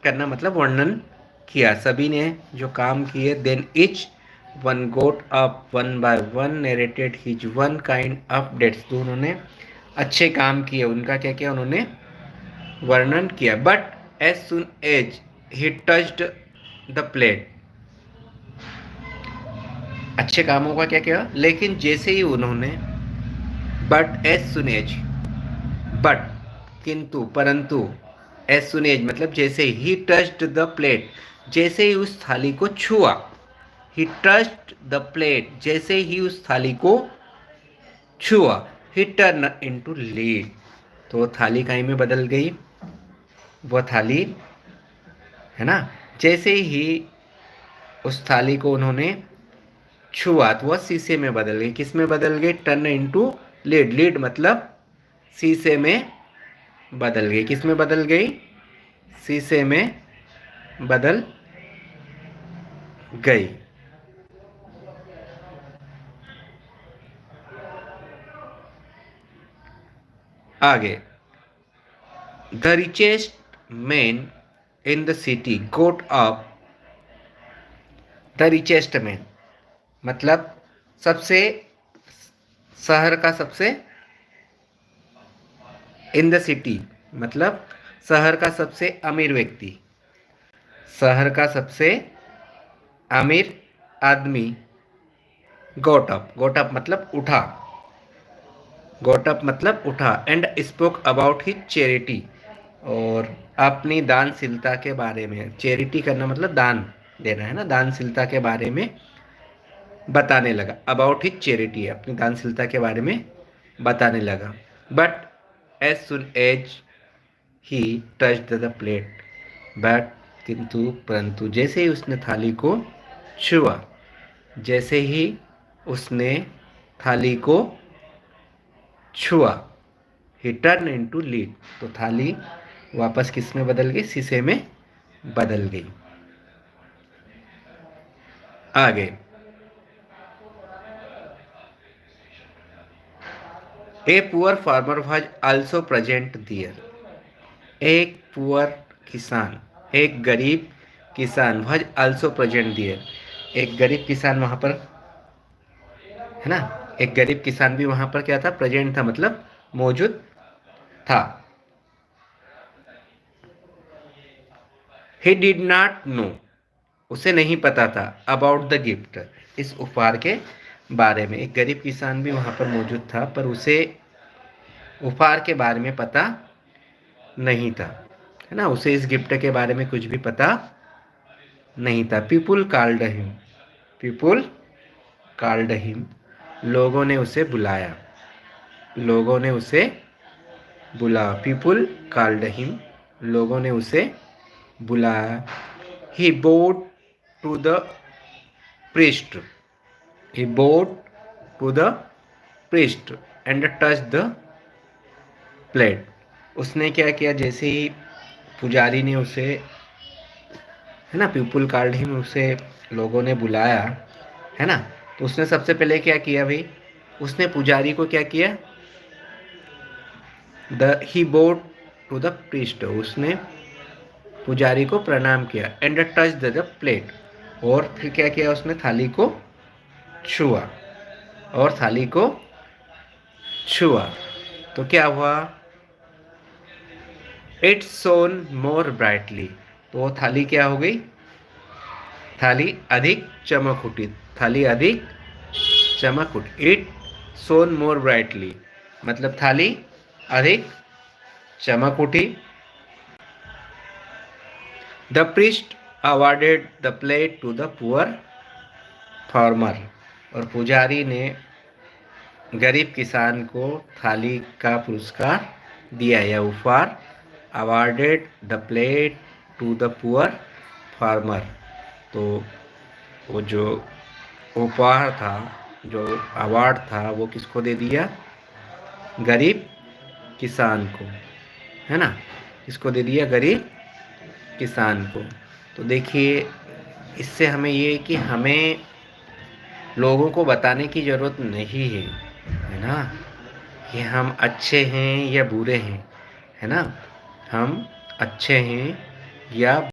करना मतलब वर्णन किया, सभी ने जो काम किए। Then each one got up one by one narrated his one kind of deeds, तो उन्होंने अच्छे काम किए, उनका क्या किया, उन्होंने वर्णन किया। But as soon as he touched the plate, अच्छे कामों का क्या किया, लेकिन जैसे ही उन्होंने, but as soon as, but किंतु परंतु, एज सुन एज मतलब जैसे ही टच्ड द प्लेट, जैसे ही उस थाली को छुआ, ही टच्ड द प्लेट जैसे ही उस थाली को छुआ, ही टर्न इनटू लीड, तो थाली कहीं में बदल गई, वो थाली है ना, जैसे ही उस थाली को उन्होंने छुआ तो वह शीशे में बदल गई, किस में बदल गई, टर्न इनटू लीड, लीड मतलब शीशे में बदल गई, किस में बदल गई, शीशे में बदल गई। आगे, the richest man in the city goat up, the richest man मतलब सबसे, शहर का सबसे, इन द सिटी मतलब शहर का सबसे अमीर व्यक्ति, शहर का सबसे अमीर आदमी, गोटअप, गोटअप मतलब उठा, गोटअप मतलब उठा, and spoke about his charity, और अपनी दानशीलता के बारे में, चैरिटी करना मतलब दान देना है ना, दानशीलता के बारे में बताने लगा, अबाउट हिज चैरिटी अपनी दानशीलता के बारे में बताने लगा। But as soon as he touch the plate, but किंतु परंतु जैसे ही उसने थाली को छुआ, जैसे ही उसने थाली को छुआ, ही टर्न इनटू लीड, तो थाली वापस किस में बदल गई, शीशे में बदल गई। आगे, a poor farmer was also present there, एक पुअर किसान, एक गरीब किसान, वाज आल्सो प्रेजेंट दियर, एक गरीब किसान वहां पर है ना, एक गरीब किसान भी वहां पर क्या था, प्रेजेंट था मतलब मौजूद था। ही डिड नॉट नो, उसे नहीं पता था, अबाउट द गिफ्ट, इस उपहार के बारे में, एक गरीब किसान भी वहां पर मौजूद था पर उसे उपहार के बारे में पता नहीं था, है ना, उसे इस गिफ्ट के बारे में कुछ भी पता नहीं था। People called him, people called him, लोगों ने उसे बुलाया, लोगों ने उसे बुलाया, पीपुल कॉल्ड हिम, लोगों ने उसे बुलाया। He bowed to the priest, he bowed to the priest and touched the plate, उसने क्या किया, जैसे ही पुजारी ने उसे, है ना, पीपुल कॉल्ड हिम, उसे लोगों ने बुलाया, है ना, तो उसने सबसे पहले क्या किया भाई, उसने पुजारी को क्या किया, ही बोड टू द priest, उसने पुजारी को प्रणाम किया, एंड टच द प्लेट, और फिर क्या किया, उसने थाली को छुआ, और थाली को छुआ, तो क्या हुआ, इट्स सोन मोर ब्राइटली, तो वो थाली क्या हो गई, थाली अधिक चमक उठी, थाली अधिक चमक उठी, इट सोन मोर ब्राइटली मतलब थाली अधिक चमक उठी। The priest awarded the plate to the poor farmer, और पुजारी ने गरीब किसान को थाली का पुरस्कार दिया या उपहार, awarded the plate to the poor farmer, तो वो जो उपहार था, जो अवार्ड था, वो किसको दे दिया, गरीब किसान को, है ना, किसको दे दिया, गरीब किसान को। तो देखिए इससे हमें ये कि हमें लोगों को बताने की ज़रूरत नहीं है ना, कि हम अच्छे हैं या बुरे हैं, है ना, हम अच्छे हैं या